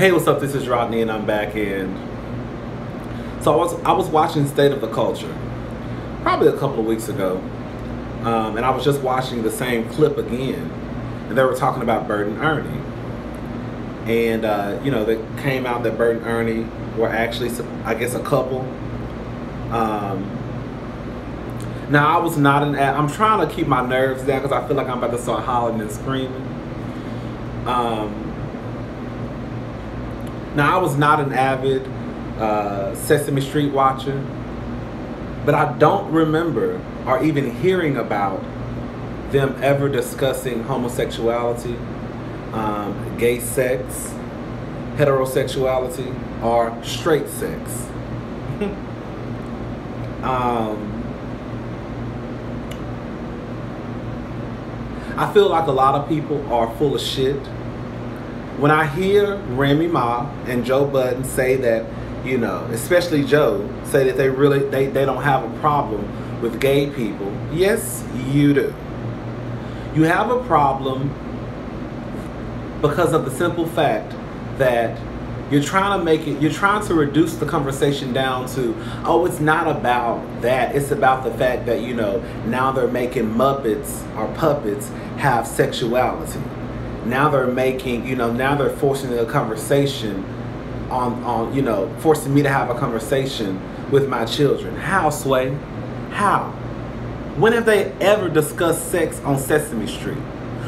Hey, what's up? This is Rodney, and I'm back in. So I was watching State of the Culture probably a couple of weeks ago, and I was just watching the same clip again, and they were talking about Bert and Ernie, and they came out that Bert and Ernie were actually, I guess, a couple. Now I was not I'm trying to keep my nerves down because I feel like I'm about to start hollering and screaming. Now, I was not an avid Sesame Street watcher, but I don't remember or even hearing about them ever discussing homosexuality, gay sex, heterosexuality, or straight sex. I feel like a lot of people are full of shit. When I hear Remy Ma and Joe Budden say that, especially Joe, say that they don't have a problem with gay people. Yes, you do. You have a problem because of the simple fact that you're trying to reduce the conversation down to, oh, it's not about that. It's about the fact that, now they're making Muppets or puppets have sexuality. Now they're making, now they're forcing a conversation forcing me to have a conversation with my children. How, Sway? How? When have they ever discussed sex on Sesame Street?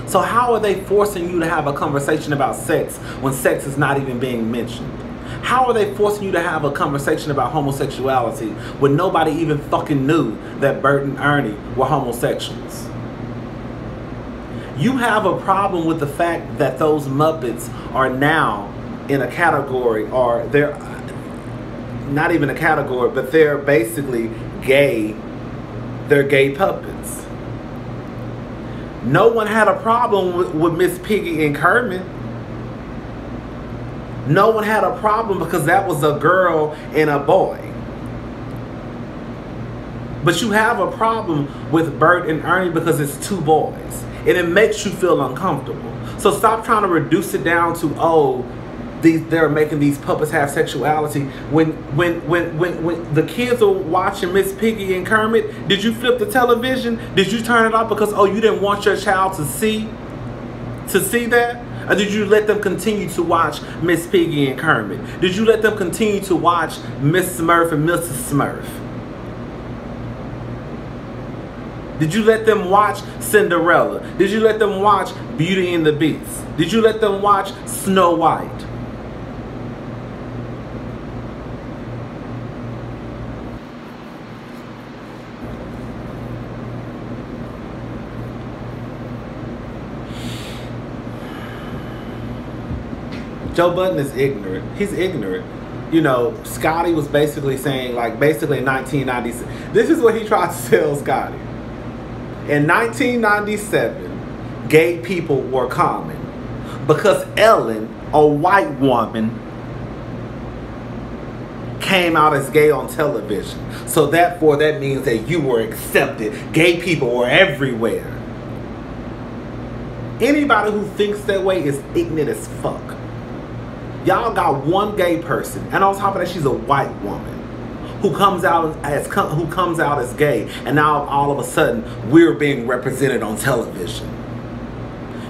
So how are they forcing you to have a conversation about sex when sex is not even being mentioned? How are they forcing you to have a conversation about homosexuality when nobody even fucking knew that Bert and Ernie were homosexuals? You have a problem with the fact that those Muppets are now in a category, or they're not even a category, but they're basically gay. They're gay puppets. No one had a problem with Miss Piggy and Kermit. No one had a problem because that was a girl and a boy. But you have a problem with Bert and Ernie because it's two boys. And it makes you feel uncomfortable. So stop trying to reduce it down to, oh, they're making these puppets have sexuality. When the kids are watching Miss Piggy and Kermit, did you flip the television? Did you turn it off because, oh, you didn't want your child to see that? Or did you let them continue to watch Miss Piggy and Kermit? Did you let them continue to watch Miss Smurf and Mrs. Smurf? Did you let them watch Cinderella? Did you let them watch Beauty and the Beast? Did you let them watch Snow White? Joe Budden is ignorant. He's ignorant. Scotty was basically saying, in 1996, this is what he tried to tell Scotty. In 1997, gay people were common because Ellen, a white woman, came out as gay on television. So therefore, that means that you were accepted. Gay people were everywhere. Anybody who thinks that way is ignorant as fuck. Y'all got one gay person, and on top of that, she's a white woman who comes out as gay, and now all of a sudden we're being represented on television.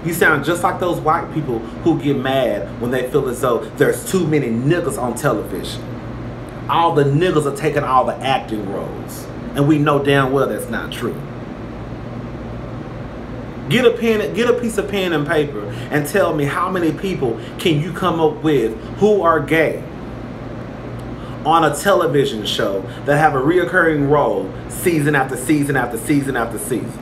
You sound just like those white people who get mad when they feel as though there's too many niggas on television. All the niggas are taking all the acting roles, and we know damn well that's not true. Get a piece of pen and paper and tell me how many people can you come up with who are gay on a television show that have a reoccurring role season after season after season after season.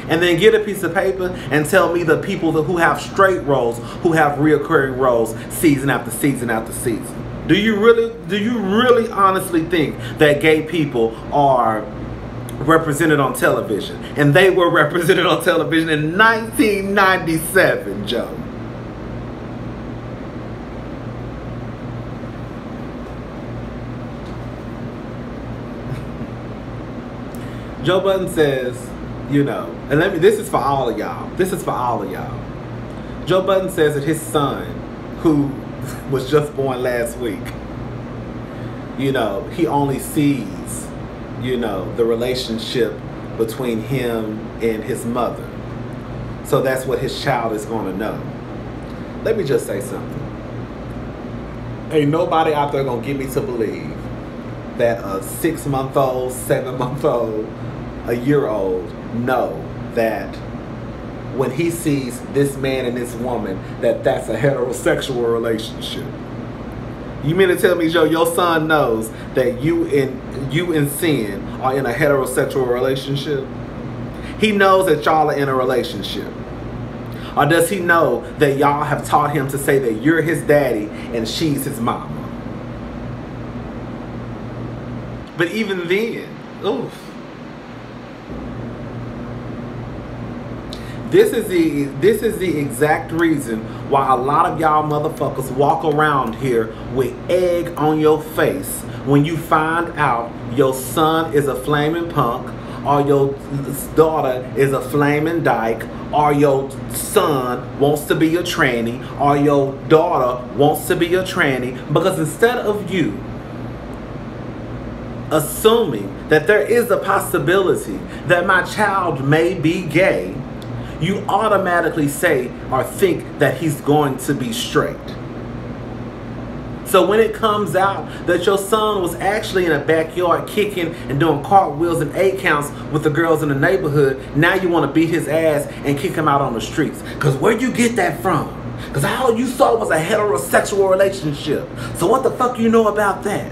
And then get a piece of paper and tell me the people who have straight roles, who have reoccurring roles season after season after season. Do you really honestly think that gay people are represented on television? And they were represented on television in 1997, Joe. Joe Budden says, and this is for all of y'all. This is for all of y'all. Joe Budden says that his son, who was just born last week, you know, he only sees, you know, the relationship between him and his mother. So that's what his child is going to know. Let me just say something. Ain't nobody out there going to get me to believe that a 6-month-old, 7-month-old, a year-old know that when he sees this man and this woman, that that's a heterosexual relationship. You mean to tell me, Joe, your son knows that you and Sin are in a heterosexual relationship? He knows that y'all are in a relationship. Or does he know that y'all have taught him to say that you're his daddy and she's his mama? But even then, oof. This is the exact reason why a lot of y'all motherfuckers walk around here with egg on your face when you find out your son is a flaming punk, or your daughter is a flaming dyke, or your son wants to be a tranny, or your daughter wants to be a tranny, because instead of you assuming that there is a possibility that my child may be gay, you automatically say or think that he's going to be straight. So when it comes out that your son was actually in a backyard kicking and doing cartwheels and 8 counts with the girls in the neighborhood, now you want to beat his ass and kick him out on the streets. Because where'd you get that from? Because all you saw was a heterosexual relationship. So what the fuck you know about that?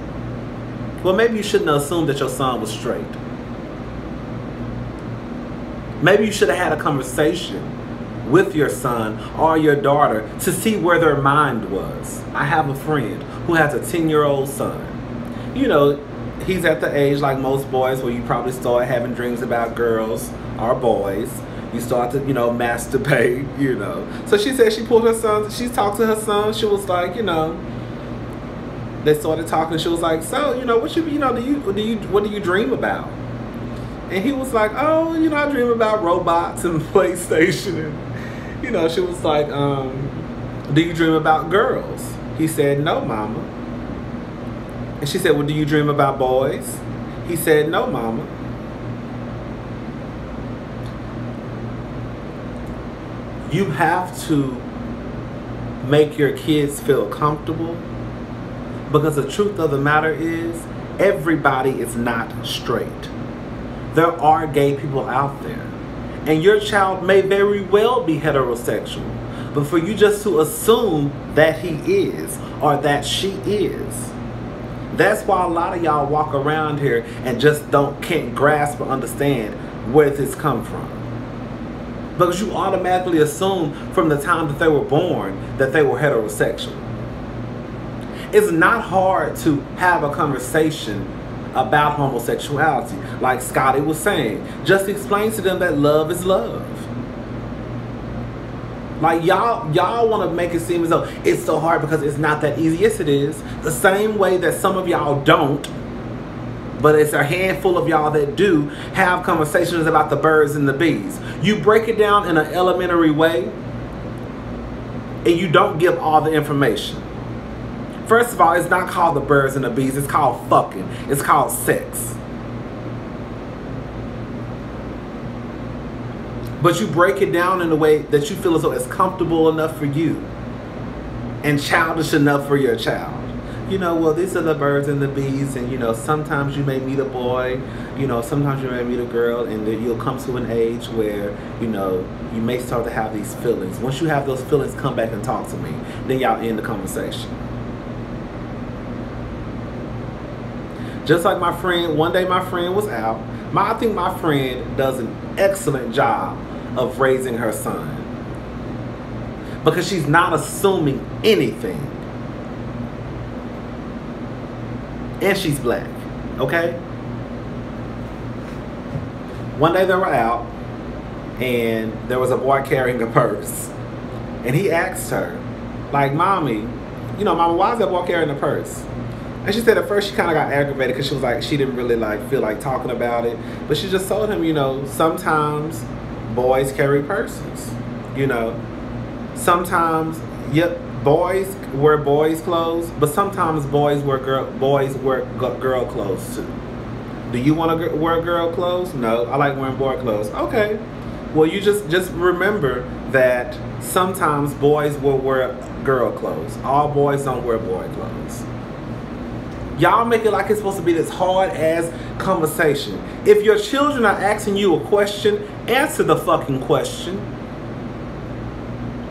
Well, maybe you shouldn't have assumed that your son was straight. Maybe you should have had a conversation with your son or your daughter to see where their mind was. I have a friend who has a 10-year-old son. You know, he's at the age like most boys where you probably start having dreams about girls or boys. You start to, you know, masturbate, you know. So she said she pulled her son, she talked to her son. She was like, you know, they started talking. She was like, so, you know, what do you dream about? And he was like, oh, you know, I dream about robots and PlayStation. And, you know, she was like, do you dream about girls? He said, no, mama. And she said, well, do you dream about boys? He said, no, mama. You have to make your kids feel comfortable, because the truth of the matter is everybody is not straight. There are gay people out there, and your child may very well be heterosexual, but for you just to assume that he is or that she is, that's why a lot of y'all walk around here and just can't grasp or understand where this come from, because you automatically assume from the time that they were born that they were heterosexual. It's not hard to have a conversation about homosexuality. Like Scotty was saying, just explain to them that love is love. Like y'all want to make it seem as though it's so hard because it's not that easy. Yes, it is. The same way that some of y'all don't, but it's a handful of y'all that do have conversations about the birds and the bees. You break it down in an elementary way and you don't give all the information. First of all, it's not called the birds and the bees. It's called fucking. It's called sex. But you break it down in a way that you feel as though it's comfortable enough for you and childish enough for your child. You know, well, these are the birds and the bees, and, you know, sometimes you may meet a boy, you know, sometimes you may meet a girl, and then you'll come to an age where, you know, you may start to have these feelings. Once you have those feelings, come back and talk to me. Then y'all end the conversation. Just like my friend, one day my friend was out. I think my friend does an excellent job of raising her son, because she's not assuming anything. And she's black, okay? One day they were out, and there was a boy carrying a purse. And he asked her, like, Mommy, you know, Mama, why is that boy carrying a purse? And she said at first she kind of got aggravated because she was like, she didn't really like feel like talking about it. But she just told him, you know, sometimes boys carry purses, you know. Sometimes, yep, boys wear boys' clothes, but sometimes boys wear girl clothes too. Do you want to wear girl clothes? No, I like wearing boy clothes. Okay. Well, you just remember that sometimes boys will wear girl clothes. All boys don't wear boy clothes. Y'all make it like it's supposed to be this hard-ass conversation. If your children are asking you a question, answer the fucking question.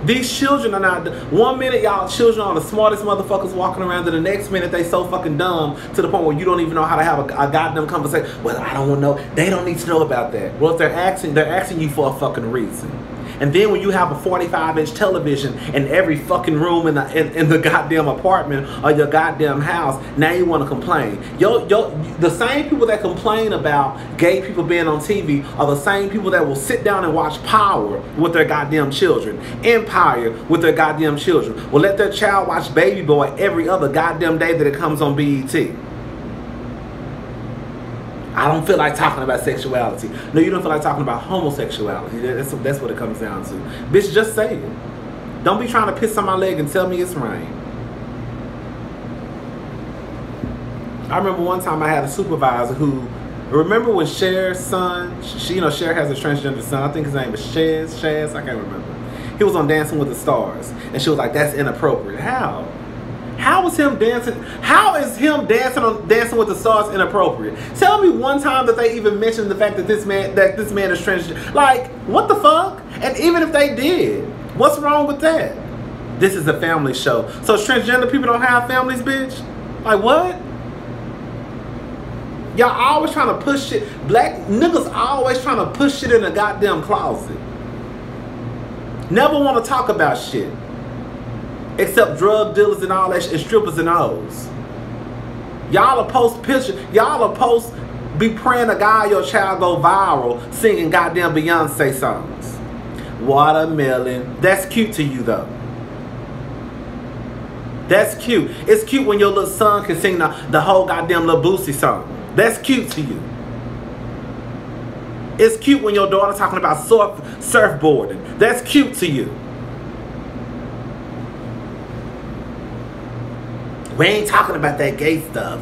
These children are not... One minute y'all children are the smartest motherfuckers walking around, and the next minute they so fucking dumb to the point where you don't even know how to have a goddamn conversation. Well, I don't want to know. They don't need to know about that. Well, if they're asking you for a fucking reason. And then when you have a 45-inch television in every fucking room in the goddamn apartment or your goddamn house, now you want to complain. The same people that complain about gay people being on TV are the same people that will sit down and watch Power with their goddamn children, Empire with their goddamn children, will let their child watch Baby Boy every other goddamn day that it comes on BET. I don't feel like talking about sexuality. No, you don't feel like talking about homosexuality. That's what it comes down to. Bitch, just say it. Don't be trying to piss on my leg and tell me it's rain. I remember one time I had a supervisor who, remember when Cher's son, Cher has a transgender son, I think his name is Shaz, I can't remember. He was on Dancing with the Stars, and she was like, that's inappropriate. How? How is him dancing? How is him dancing on Dancing with the Stars inappropriate? Tell me one time that they even mentioned the fact that this man is transgender. Like, what the fuck? And even if they did, what's wrong with that? This is a family show. So transgender people don't have families, bitch? Like, what? Y'all always trying to push shit. Black niggas always trying to push shit in a goddamn closet. Never want to talk about shit. Except drug dealers and all that shit, and strippers and hoes. Y'all will post pictures. Y'all will be praying a guy, your child go viral singing goddamn Beyonce songs. Watermelon. That's cute to you though. That's cute. It's cute when your little son can sing the whole goddamn Lil Boosie song. That's cute to you. It's cute when your daughter talking about surfboarding. That's cute to you. We ain't talking about that gay stuff.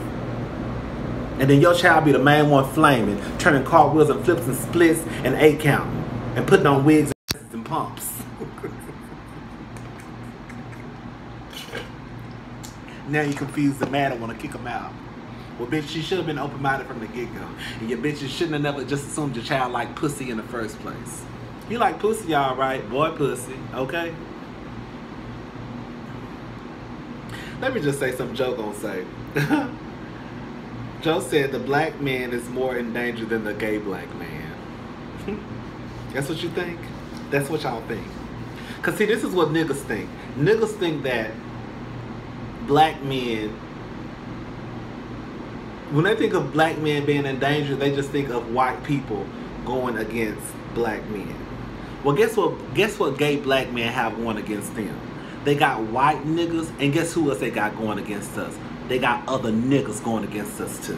And then your child be the main one flaming, turning cartwheels and flips and splits and 8 counting, and putting on wigs and pumps. Now you confused and mad and want to kick them out. Well, bitch, you should have been open-minded from the get-go. And your bitches shouldn't have never just assumed your child liked pussy in the first place. You like pussy, all right, boy pussy, okay? Let me just say something Joe gonna say. Joe said the black man is more in danger than the gay black man. That's what you think? That's what y'all think. Cause see, this is what niggas think. Niggas think that black men, when they think of black men being in danger, they just think of white people going against black men. Well, guess what gay black men have going against them? They got white niggas, and guess who else they got going against us? They got other niggas going against us too.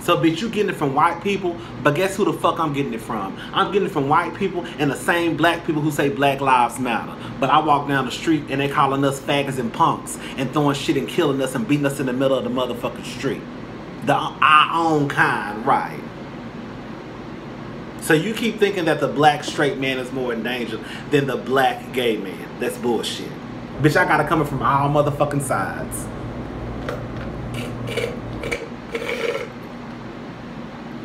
So bitch, you getting it from white people, but guess who the fuck I'm getting it from? I'm getting it from white people and the same black people who say Black Lives Matter. But I walk down the street and they calling us faggots and punks and throwing shit and killing us and beating us in the middle of the motherfucking street. Our own kind, right? So you keep thinking that the black straight man is more in danger than the black gay man. That's bullshit. Bitch, I got it coming from all motherfucking sides.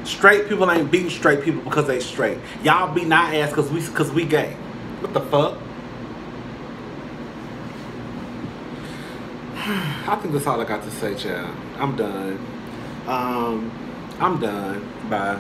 Straight people ain't beating straight people because they straight. Y'all beating our ass because we gay. What the fuck? I think that's all I got to say, child. I'm done. I'm done. Bye.